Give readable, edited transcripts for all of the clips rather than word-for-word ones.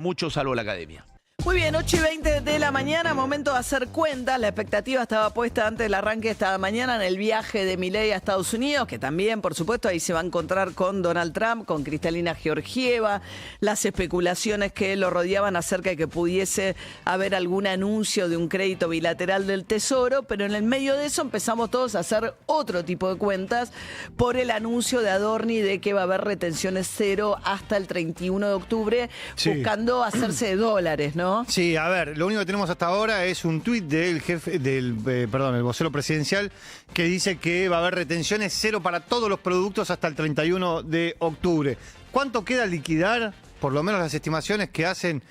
mucho salvo la academia. Muy bien, 8:20 de la mañana, momento de hacer cuentas. La expectativa estaba puesta antes del arranque de esta mañana en el viaje de Milei a Estados Unidos, que también, por supuesto, ahí se va a encontrar con Donald Trump, con Kristalina Georgieva, las especulaciones que lo rodeaban acerca de que pudiese haber algún anuncio de un crédito bilateral del Tesoro, pero en el medio de eso empezamos todos a hacer otro tipo de cuentas por el anuncio de Adorni de que va a haber retenciones cero hasta el 31 de octubre, buscando hacerse de dólares, ¿no? Sí, a ver, lo único que tenemos hasta ahora es un tuit del el vocero presidencial que dice que va a haber retenciones cero para todos los productos hasta el 31 de octubre. ¿Cuánto queda liquidar? Por lo menos las estimaciones que hacen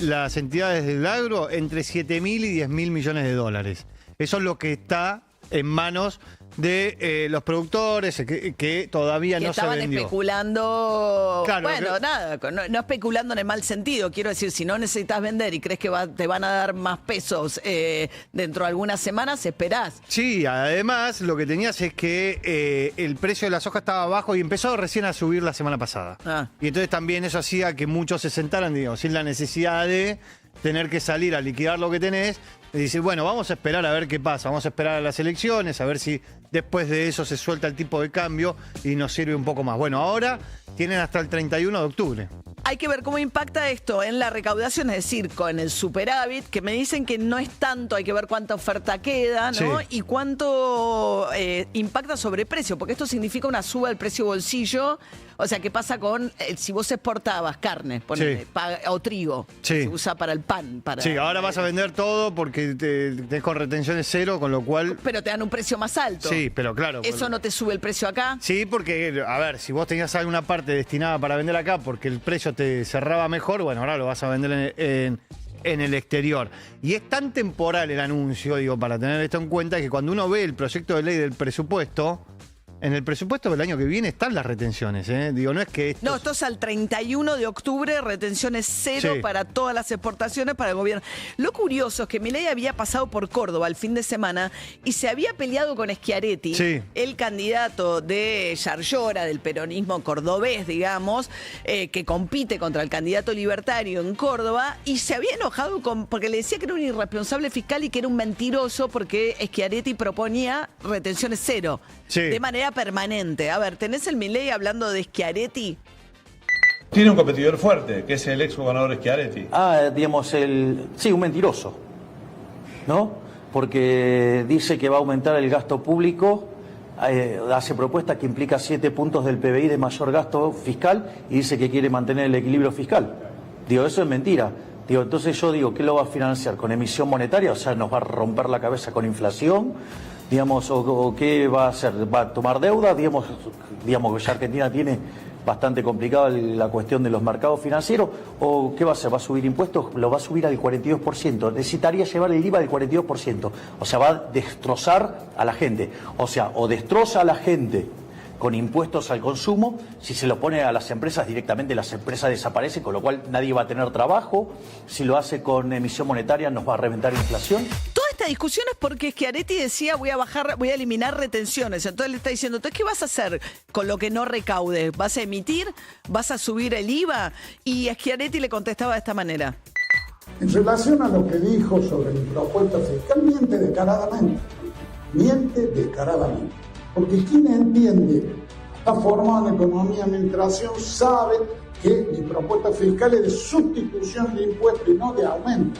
las entidades del agro, entre 7.000 y 10.000 millones de dólares. Eso es lo que está en manos de los productores que todavía no se vendió. Estaban especulando, claro, no especulando en el mal sentido, quiero decir, si no necesitas vender y crees que te van a dar más pesos dentro de algunas semanas, esperás. Sí, además lo que tenías es que el precio de la soja estaba bajo y empezó recién a subir la semana pasada. Y entonces también eso hacía que muchos se sentaran, digamos, sin la necesidad de tener que salir a liquidar lo que tenés. Y decir, bueno, vamos a esperar a ver qué pasa, vamos a esperar a las elecciones, a ver si después de eso se suelta el tipo de cambio y nos sirve un poco más. Bueno, ahora tienen hasta el 31 de octubre. Hay que ver cómo impacta esto en la recaudación, es decir, con el superávit, que me dicen que no es tanto, hay que ver cuánta oferta queda, ¿no? Sí. Y cuánto impacta sobre precio, porque esto significa una suba del precio bolsillo. O sea, ¿qué pasa con si vos exportabas carne o trigo? Se usa para el pan. Ahora vas a vender todo porque tenés con retenciones cero, con lo cual... Pero te dan un precio más alto. Sí, pero claro. ¿Eso no te sube el precio acá? Sí, porque, a ver, si vos tenías alguna parte destinada para vender acá porque el precio te cerraba mejor, bueno, ahora lo vas a vender en el exterior. Y es tan temporal el anuncio, digo, para tener esto en cuenta, que cuando uno ve el proyecto de ley del presupuesto... En el presupuesto del año que viene están las retenciones, ¿eh? Digo, no es que... No, esto es al 31 de octubre, retenciones cero para todas las exportaciones para el gobierno. Lo curioso es que Milei había pasado por Córdoba el fin de semana y se había peleado con Schiaretti, el candidato de Yarlora, del peronismo cordobés, digamos, que compite contra el candidato libertario en Córdoba, y se había enojado porque le decía que era un irresponsable fiscal y que era un mentiroso porque Schiaretti proponía retenciones cero. De manera permanente. A ver, ¿tenés el Milei hablando de Schiaretti? Tiene un competidor fuerte, que es el ex gobernador Schiaretti. Digamos, un mentiroso, ¿no? Porque dice que va a aumentar el gasto público, hace propuestas que implica 7 puntos del PBI de mayor gasto fiscal y dice que quiere mantener el equilibrio fiscal. Digo, eso es mentira. Digo, entonces yo digo, ¿qué lo va a financiar? ¿Con emisión monetaria? O sea, ¿nos va a romper la cabeza con inflación? Digamos, o qué va a hacer, va a tomar deuda, digamos que ya Argentina tiene bastante complicada la cuestión de los mercados financieros, o qué va a hacer, va a subir impuestos, lo va a subir al 42%, necesitaría llevar el IVA del 42%, o sea, va a destrozar a la gente, o sea, o destroza a la gente con impuestos al consumo, si se lo pone a las empresas directamente las empresas desaparecen, con lo cual nadie va a tener trabajo, si lo hace con emisión monetaria nos va a reventar inflación. Esta discusión es porque Schiaretti decía voy a eliminar retenciones. Entonces le está diciendo, ¿entonces qué vas a hacer con lo que no recaudes? ¿Vas a emitir? ¿Vas a subir el IVA? Y Schiaretti le contestaba de esta manera. En relación a lo que dijo sobre mi propuesta fiscal, miente descaradamente. Miente descaradamente. Porque quien entiende, está formado en economía y administración, sabe que mi propuesta fiscal es de sustitución de impuestos y no de aumento.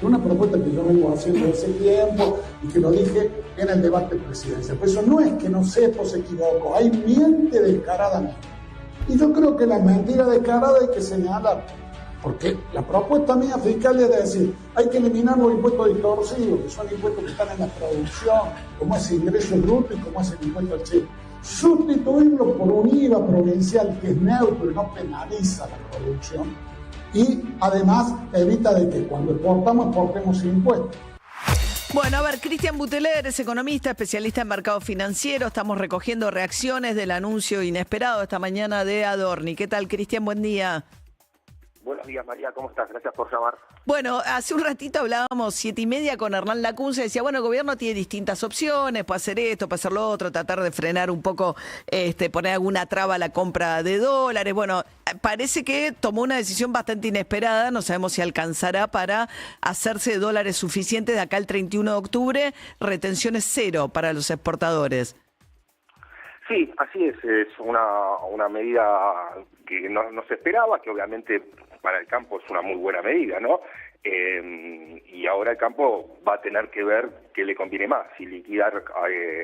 Una propuesta que yo vengo haciendo hace tiempo y que lo dije en el debate presidencial. Por eso no es que no sepa o se equivocó, hay miente descaradamente. Y yo creo que la mentira descarada hay que señalar, porque la propuesta mía fiscal es decir, hay que eliminar los impuestos distorsivos, que son impuestos que están en la producción, como es ingreso bruto y como es el impuesto al chip. Sustituirlo por un IVA provincial que es neutro y no penaliza la producción. Y además evita de que cuando exportemos sin impuestos. Bueno, a ver, Cristian Buteler es economista, especialista en mercado financiero. Estamos recogiendo reacciones del anuncio inesperado esta mañana de Adorni. ¿Qué tal, Cristian? Buen día. Buenos días, María, ¿cómo estás? Gracias por llamar. Bueno, hace un ratito hablábamos 7:30 con Hernán Lacunza, decía, bueno, el gobierno tiene distintas opciones, puede hacer esto, puede hacer lo otro, tratar de frenar un poco, poner alguna traba a la compra de dólares. Bueno, parece que tomó una decisión bastante inesperada, no sabemos si alcanzará para hacerse de dólares suficientes de acá al 31 de octubre, retenciones cero para los exportadores. Sí, así es una medida que no se esperaba, que obviamente para el campo es una muy buena medida, ¿no? Y ahora el campo va a tener que ver qué le conviene más, si liquidar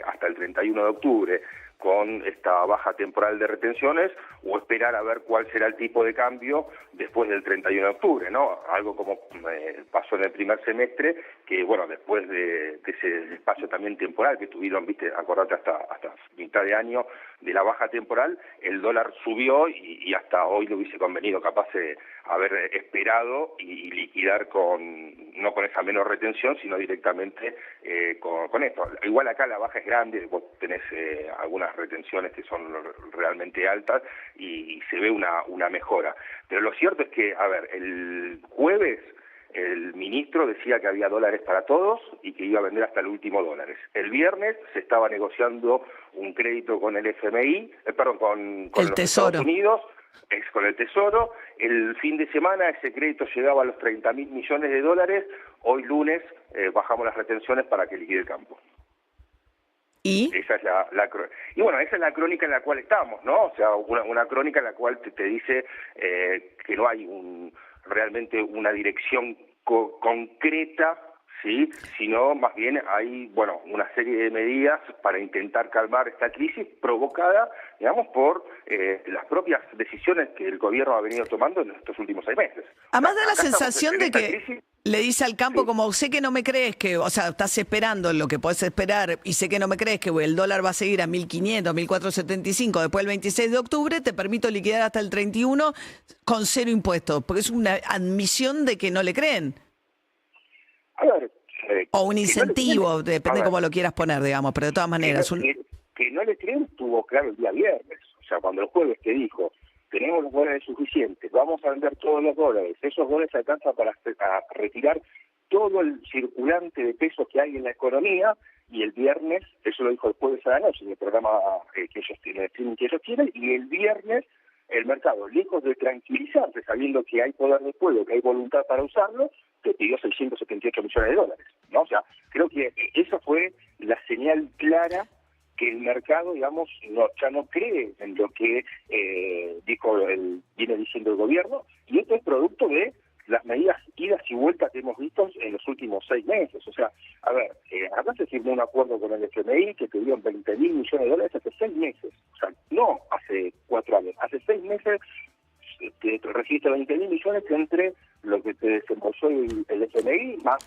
hasta el 31 de octubre con esta baja temporal de retenciones o esperar a ver cuál será el tipo de cambio después del 31 de octubre, ¿no? Algo como pasó en el primer semestre, que bueno, después de ese espacio también temporal que tuvieron, viste, acordate, hasta mitad de año de la baja temporal, el dólar subió y hasta hoy le hubiese convenido capaz haber esperado y liquidar no con esa menor retención, sino directamente con esto. Igual acá la baja es grande, vos tenés algunas retenciones que son realmente altas y se ve una mejora. Pero lo cierto es que, a ver, el jueves el ministro decía que había dólares para todos y que iba a vender hasta el último dólares. El viernes se estaba negociando un crédito con el FMI, con los Estados Unidos, con el Tesoro. El fin de semana ese crédito llegaba a los 30.000 millones de dólares. Hoy lunes bajamos las retenciones para que liquide el campo. ¿Y? Esa es y bueno, esa es la crónica en la cual estamos, ¿no? O sea, una crónica en la cual te dice que no hay realmente una dirección concreta, ¿sí? Sino más bien hay, bueno, una serie de medidas para intentar calmar esta crisis provocada, digamos, por las propias decisiones que el gobierno ha venido tomando en estos últimos 6 meses. Además da la sensación de que le dice al campo, sí, como sé que no me crees que, o sea, estás esperando lo que podés esperar y sé que no me crees que el dólar va a seguir a 1.500, 1.475 después del 26 de octubre, te permito liquidar hasta el 31 con 0 impuestos, porque es una admisión de que no le creen. A ver, o un incentivo, depende cómo lo quieras poner, digamos, pero de todas maneras. Que no le creen estuvo claro el día viernes, o sea, cuando el jueves te dijo, tenemos los dólares suficientes, vamos a vender todos los dólares, esos dólares alcanzan para retirar todo el circulante de pesos que hay en la economía, y el viernes, eso lo dijo el jueves a la noche en el programa que ellos tienen, y el viernes el mercado, lejos de tranquilizarse, sabiendo que hay poder de fuego, que hay voluntad para usarlo, te pidió 678 millones de dólares, ¿no? O sea, creo que esa fue la señal clara que el mercado, digamos, ya no cree en lo que viene diciendo el gobierno, y esto es producto de las medidas idas y vueltas que hemos visto en los últimos 6 meses. O sea, a ver, acá se firmó un acuerdo con el FMI que te dio 20.000 millones de dólares hace 6 meses. O sea, no hace 4 años, hace 6 meses te recibiste 20.000 millones entre lo que te desembolsó el FMI más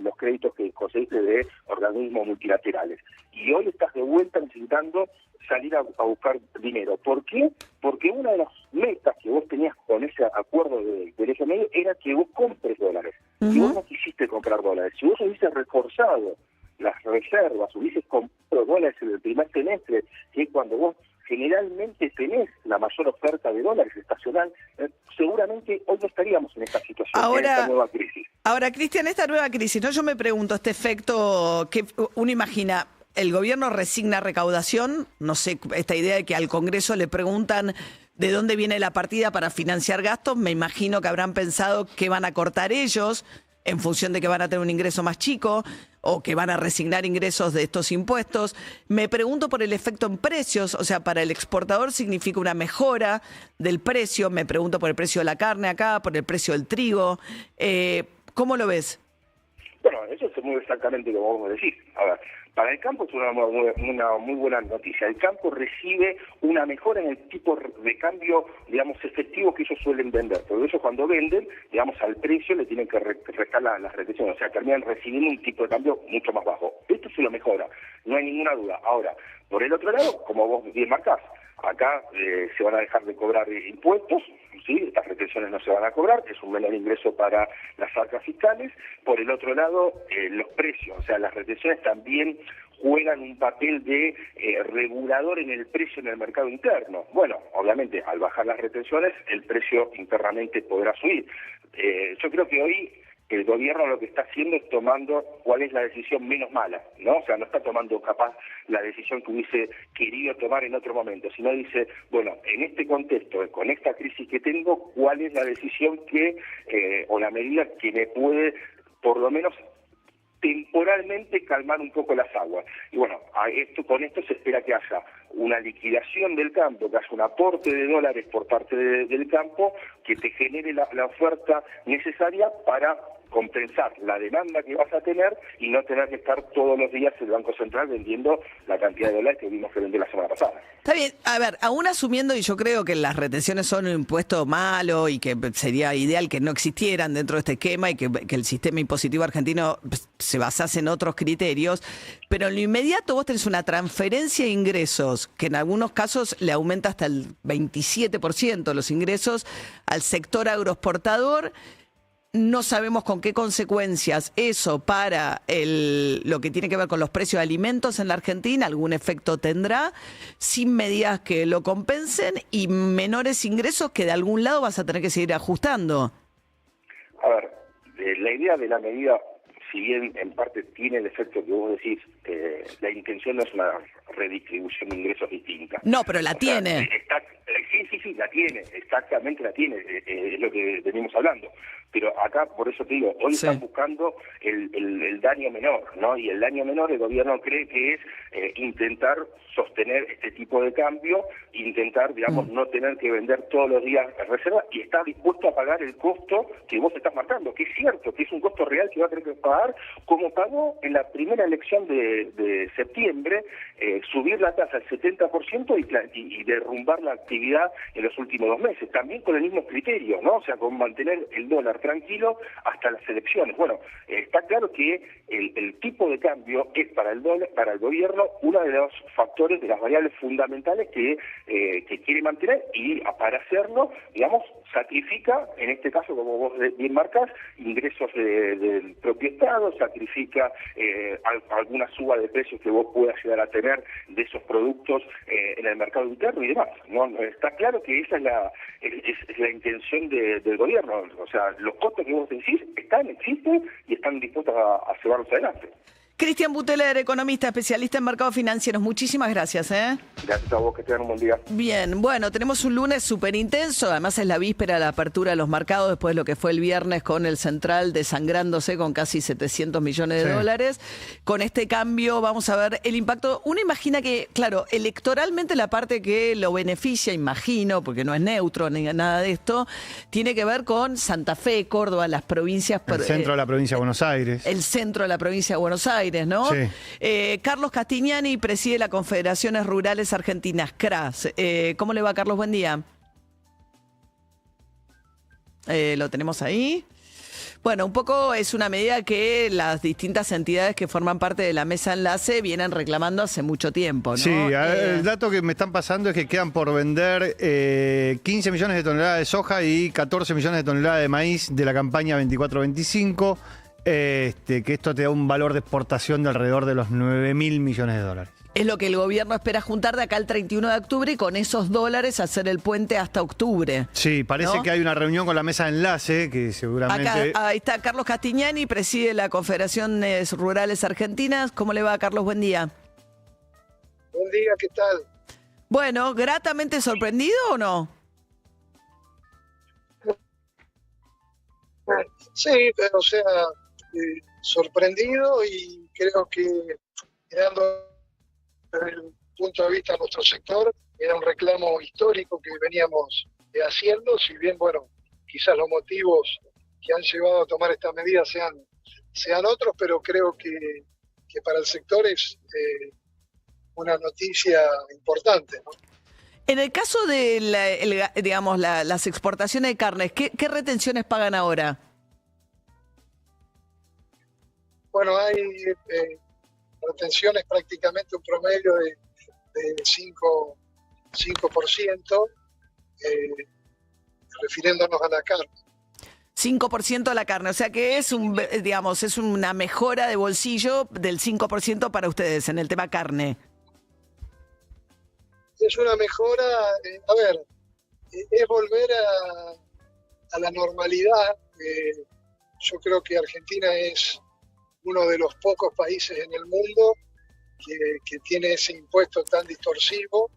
los créditos que conseguiste de organismos multilaterales. Y hoy estás de vuelta necesitando salir a buscar dinero. ¿Por qué? Porque una de las metas que vos tenías con ese acuerdo del FMI era que vos compres dólares. Uh-huh. Y vos no quisiste comprar dólares. Si vos hubieses reforzado las reservas, hubieses comprado dólares en el primer semestre, que es cuando vos generalmente tenés la mayor oferta de dólares estacional, seguramente hoy no estaríamos en esta situación, en esta nueva crisis. Ahora, Cristian, esta nueva crisis, ¿no? Yo me pregunto, este efecto que uno imagina, el gobierno resigna recaudación, no sé, esta idea de que al Congreso le preguntan de dónde viene la partida para financiar gastos, me imagino que habrán pensado que van a cortar ellos, en función de que van a tener un ingreso más chico o que van a resignar ingresos de estos impuestos. Me pregunto por el efecto en precios, o sea, para el exportador significa una mejora del precio. Me pregunto por el precio de la carne acá, por el precio del trigo. ¿Cómo lo ves? Bueno, eso es muy exactamente lo que vamos a decir. A ver, para el campo es una muy buena noticia. El campo recibe una mejora en el tipo de cambio, digamos, efectivo que ellos suelen vender. Por eso cuando venden, digamos, al precio le tienen que restar las retenciones. O sea, terminan recibiendo un tipo de cambio mucho más bajo. Esto se lo mejora, no hay ninguna duda. Ahora, por el otro lado, como vos bien marcás, acá se van a dejar de cobrar impuestos, ¿sí? Estas retenciones no se van a cobrar, es un menor ingreso para las arcas fiscales. Por el otro lado, los precios, o sea, las retenciones también juegan un papel de regulador en el precio en el mercado interno. Bueno, obviamente, al bajar las retenciones, el precio internamente podrá subir. Yo creo que hoy el gobierno lo que está haciendo es tomando cuál es la decisión menos mala, ¿no? O sea, no está tomando capaz la decisión que hubiese querido tomar en otro momento, sino dice, bueno, en este contexto, con esta crisis que tengo, ¿cuál es la decisión que, o la medida que me puede, por lo menos, temporalmente calmar un poco las aguas? Y bueno, con esto se espera que haya una liquidación del campo, que haya un aporte de dólares por parte del campo, que te genere la oferta necesaria para compensar la demanda que vas a tener y no tener que estar todos los días el Banco Central vendiendo la cantidad de dólares que vimos que vendió la semana pasada. Está bien, a ver, aún asumiendo, y yo creo que las retenciones son un impuesto malo y que sería ideal que no existieran dentro de este esquema y que el sistema impositivo argentino se basase en otros criterios, pero en lo inmediato vos tenés una transferencia de ingresos que en algunos casos le aumenta hasta el 27% los ingresos al sector agroexportador. No sabemos con qué consecuencias eso para lo que tiene que ver con los precios de alimentos en la Argentina, algún efecto tendrá, sin medidas que lo compensen y menores ingresos que de algún lado vas a tener que seguir ajustando. A ver, la idea de la medida, si bien en parte tiene el efecto que vos decís, la intención no es una redistribución de ingresos distinta. No, pero la tiene. Sí, la tiene, exactamente la tiene, es lo que venimos hablando. Pero acá, por eso te digo, hoy están buscando el daño menor, ¿no? Y el daño menor el gobierno cree que es intentar sostener este tipo de cambio, intentar, digamos, no tener que vender todos los días reservas y está dispuesto a pagar el costo que vos estás marcando, que es cierto, que es un costo real que va a tener que pagar, como pagó en la primera elección de septiembre, subir la tasa al 70% y derrumbar la actividad en los últimos 2 meses, también con el mismo criterio, ¿no? O sea, con mantener el dólar tranquilo hasta las elecciones. Bueno, está claro que el tipo de cambio es para el gobierno uno de los factores, de las variables fundamentales que quiere mantener y para hacerlo, digamos, sacrifica, en este caso, como vos bien marcás, ingresos del propio Estado, sacrifica alguna suba de precios que vos puedas llegar a tener de esos productos en el mercado interno y demás, ¿no? Está claro que esa es la intención del gobierno. O sea, los costos que vos decís existen y están dispuestos a llevarlos adelante. Cristian Buteler, economista, especialista en mercados financieros. Muchísimas gracias. Gracias a vos, que tengan un buen día. Bien, bueno, tenemos un lunes súper intenso. Además es la víspera de la apertura de los mercados después de lo que fue el viernes con el Central desangrándose con casi 700 millones de dólares. Con este cambio vamos a ver el impacto. Uno imagina que, claro, electoralmente la parte que lo beneficia, imagino, porque no es neutro ni nada de esto, tiene que ver con Santa Fe, Córdoba, las provincias... El centro de la provincia de Buenos Aires. El centro de la provincia de Buenos Aires. ¿No? Sí. Carlos Castignani preside la Confederaciones Rurales Argentinas, CRAS. ¿Cómo le va, Carlos? Buen día. ¿Lo tenemos ahí? Bueno, un poco es una medida que las distintas entidades que forman parte de la mesa enlace vienen reclamando hace mucho tiempo, ¿no? Sí, el dato que me están pasando es que quedan por vender 15 millones de toneladas de soja y 14 millones de toneladas de maíz de la campaña 24-25. Que esto te da un valor de exportación de alrededor de los 9.000 millones de dólares. Es lo que el gobierno espera juntar de acá al 31 de octubre y con esos dólares hacer el puente hasta octubre. Sí, parece, ¿no?, que hay una reunión con la mesa de enlace que seguramente... Acá, ahí está Carlos Castignani, preside la Confederaciones Rurales Argentinas. ¿Cómo le va, Carlos? Buen día. Buen día, ¿qué tal? Bueno, ¿gratamente sorprendido o no? Sí, pero o sea, sorprendido y creo que mirando desde el punto de vista de nuestro sector, era un reclamo histórico que veníamos haciendo, si bien, bueno, quizás los motivos que han llevado a tomar esta medida sean otros, pero creo que para el sector es una noticia importante, ¿no? En el caso de las exportaciones de carnes, ¿qué retenciones pagan ahora? Bueno, hay retenciones prácticamente un promedio de 5%, refiriéndonos a la carne. 5% la carne, o sea que es digamos, es una mejora de bolsillo del 5% para ustedes en el tema carne. Es una mejora, es volver a la normalidad. Yo creo que Argentina es uno de los pocos países en el mundo que tiene ese impuesto tan distorsivo,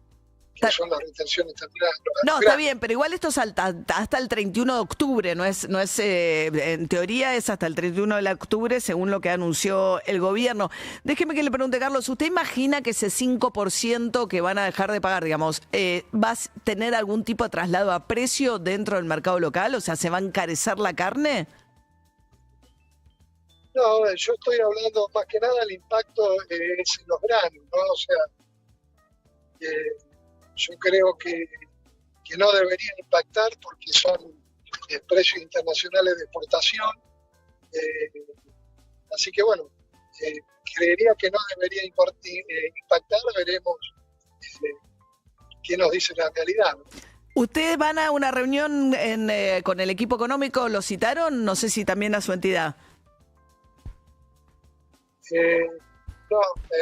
que son las retenciones tempranas. No, está bien, pero igual esto es hasta el 31 de octubre, no es en teoría es hasta el 31 de octubre, según lo que anunció el gobierno. Déjeme que le pregunte, Carlos, ¿usted imagina que ese 5% que van a dejar de pagar, digamos, va a tener algún tipo de traslado a precio dentro del mercado local? O sea, ¿se va a encarecer la carne? No, yo estoy hablando más que nada del impacto es en los granos, ¿no? O sea, yo creo que no deberían impactar porque son precios internacionales de exportación. Así que bueno, creería que no debería impactar, veremos qué nos dice la realidad, ¿no? ¿Ustedes van a una reunión con el equipo económico? ¿Lo citaron? No sé si también a su entidad. No,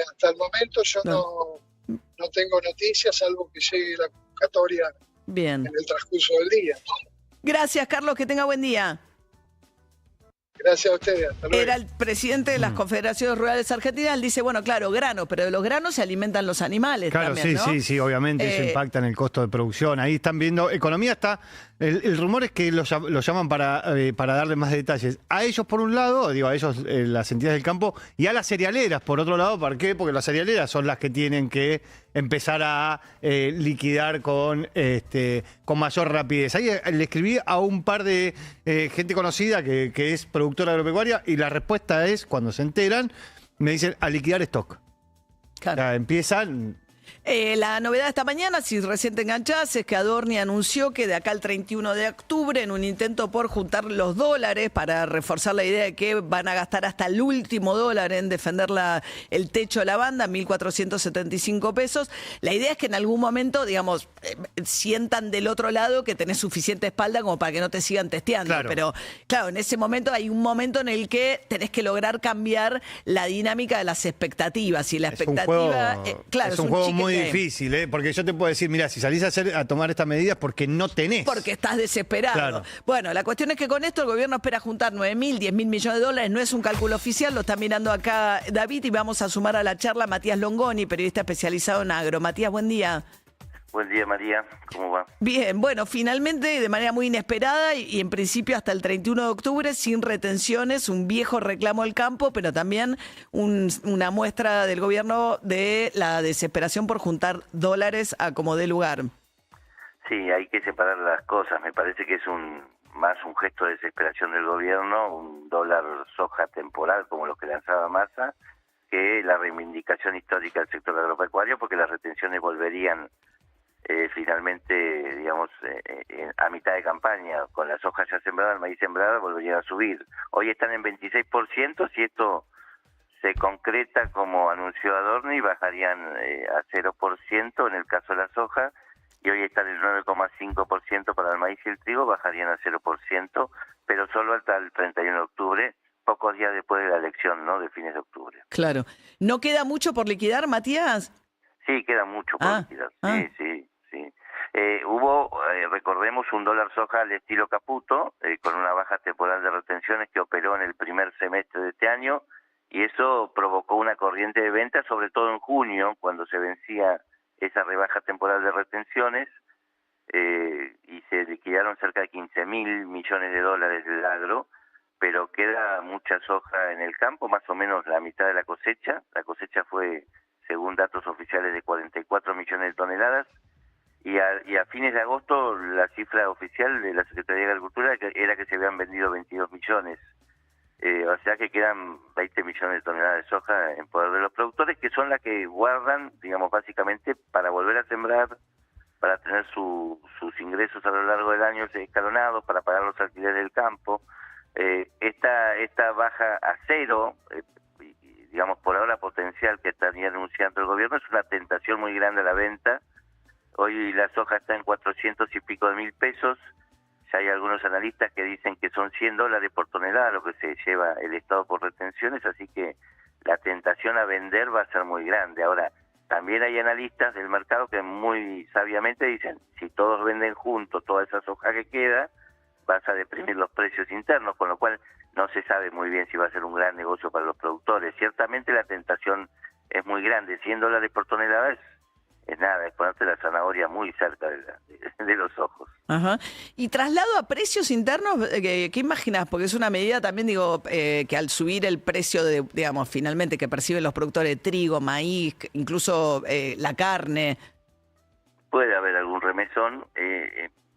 hasta el momento yo no tengo noticias, salvo que llegue la convocatoria Bien. en el transcurso del día. Gracias, Carlos, que tenga buen día. Gracias a ustedes. Hasta luego. Era el presidente de las Confederaciones Rurales Argentinas. Él dice, bueno, claro, granos, pero de los granos se alimentan los animales Claro, también, ¿no? sí, obviamente eso impacta en el costo de producción. Ahí están viendo, economía está, el rumor es que los llaman para darle más detalles. A ellos por un lado, digo, a ellos las entidades del campo, y a las cerealeras por otro lado. ¿Por qué? Porque las cerealeras son las que tienen que empezar a liquidar con mayor rapidez. Ahí le escribí a un par de gente conocida que es productora agropecuaria y la respuesta es, cuando se enteran, me dicen a liquidar stock. Claro. O sea, empiezan... La novedad de esta mañana, si recién te enganchás, es que Adorni anunció que de acá al 31 de octubre, en un intento por juntar los dólares para reforzar la idea de que van a gastar hasta el último dólar en defender el techo de la banda, 1.475 pesos, la idea es que en algún momento, digamos, sientan del otro lado que tenés suficiente espalda como para que no te sigan testeando. Claro. Pero claro, en ese momento hay un momento en el que tenés que lograr cambiar la dinámica de las expectativas. Y la expectativa... es un juego muy difícil, porque yo te puedo decir, mira, si salís a tomar estas medidas porque no tenés. Porque estás desesperado. Claro. Bueno, la cuestión es que con esto el gobierno espera juntar 9.000, 10.000 millones de dólares. No es un cálculo oficial, lo está mirando acá David, y vamos a sumar a la charla a Matías Longoni, periodista especializado en agro. Matías, buen día. Buen día, María. ¿Cómo va? Bien, bueno, finalmente, de manera muy inesperada y en principio hasta el 31 de octubre, sin retenciones, un viejo reclamo del campo, pero también una muestra del gobierno de la desesperación por juntar dólares a como dé lugar. Sí, hay que separar las cosas. Me parece que es más un gesto de desesperación del gobierno, un dólar soja temporal como los que lanzaba Massa, que la reivindicación histórica del sector agropecuario, porque las retenciones volverían finalmente, digamos, a mitad de campaña, con la soja ya sembrada, el maíz sembrada, volverían a subir. Hoy están en 26%, si esto se concreta como anunció Adorni, bajarían a 0% en el caso de la soja, y hoy están en el 9,5% para el maíz y el trigo, bajarían a 0%, pero solo hasta el 31 de octubre, pocos días después de la elección, ¿no?, de fines de octubre. Claro. ¿No queda mucho por liquidar, Matías? Sí, queda mucho por liquidar. Sí. Hubo, recordemos, un dólar soja al estilo Caputo, con una baja temporal de retenciones que operó en el primer semestre de este año, y eso provocó una corriente de ventas, sobre todo en junio, cuando se vencía esa rebaja temporal de retenciones, y se liquidaron cerca de 15.000 millones de dólares del agro, pero queda mucha soja en el campo, más o menos la mitad de la cosecha. La cosecha fue, según datos oficiales, de 44 millones de toneladas, y a fines de agosto la cifra oficial de la Secretaría de Agricultura era que se habían vendido 22 millones. O sea que quedan 20 millones de toneladas de soja en poder de los productores, que son las que guardan, digamos, básicamente para volver a sembrar, para tener sus ingresos a lo largo del año escalonados, para pagar los alquileres del campo. Esta baja a cero, digamos, por ahora potencial que estaría anunciando el gobierno, es una tentación muy grande a la venta. Hoy la soja está en 400 y pico de mil pesos. Ya hay algunos analistas que dicen que son $100 por tonelada lo que se lleva el Estado por retenciones, así que la tentación a vender va a ser muy grande. Ahora, también hay analistas del mercado que muy sabiamente dicen, si todos venden juntos toda esa soja que queda, vas a deprimir los precios internos, con lo cual no se sabe muy bien si va a ser un gran negocio para los productores. Ciertamente la tentación es muy grande, $100 por tonelada es nada, es ponerte la zanahoria muy cerca de los ojos. Ajá. Y traslado a precios internos, ¿qué imaginás? Porque es una medida también, digo, que al subir el precio, digamos, finalmente que perciben los productores de trigo, maíz, incluso la carne. Puede haber algún remesón.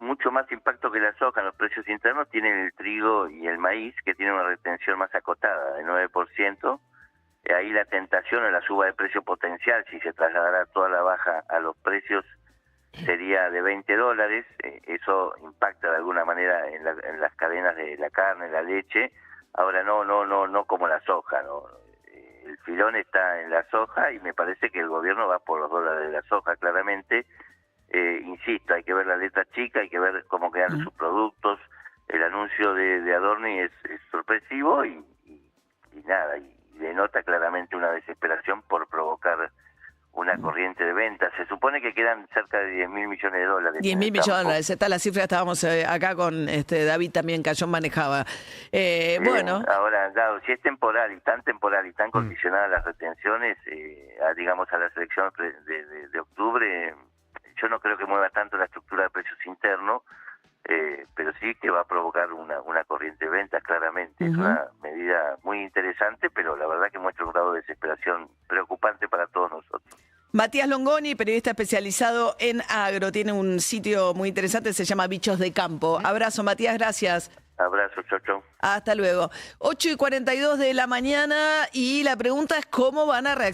Mucho más impacto que la soja en los precios internos tienen el trigo y el maíz, que tienen una retención más acotada, de 9%. Ahí la tentación o la suba de precio potencial, si se trasladara toda la baja a los precios, sería de $20. Eso impacta de alguna manera en las cadenas de la carne, la leche. Ahora no como la soja, ¿no? El filón está en la soja y me parece que el gobierno va por los dólares de la soja, claramente. Insisto, hay que ver la letra chica, hay que ver cómo quedan sus productos. El anuncio de Adorni es sorpresivo y nada, y denota claramente una desesperación por provocar una corriente de ventas. Se supone que quedan cerca de $10.000 millones. 10.000 millones de dólares, esta es la cifra, estábamos acá con David también, Cayón manejaba. Bueno. Ahora, dado, si es temporal y tan condicionada las retenciones, digamos a las elecciones de octubre, yo no creo que mueva tanto la estructura de precios internos, pero sí que va a provocar una corriente de ventas, claramente. Es una medida muy interesante, pero la verdad que muestra un grado de desesperación preocupante para todos nosotros. Matías Longoni, periodista especializado en agro, tiene un sitio muy interesante, se llama Bichos de Campo. Abrazo, Matías, gracias. Abrazo, chau. Hasta luego. 8:42 de la mañana y la pregunta es cómo van a reaccionar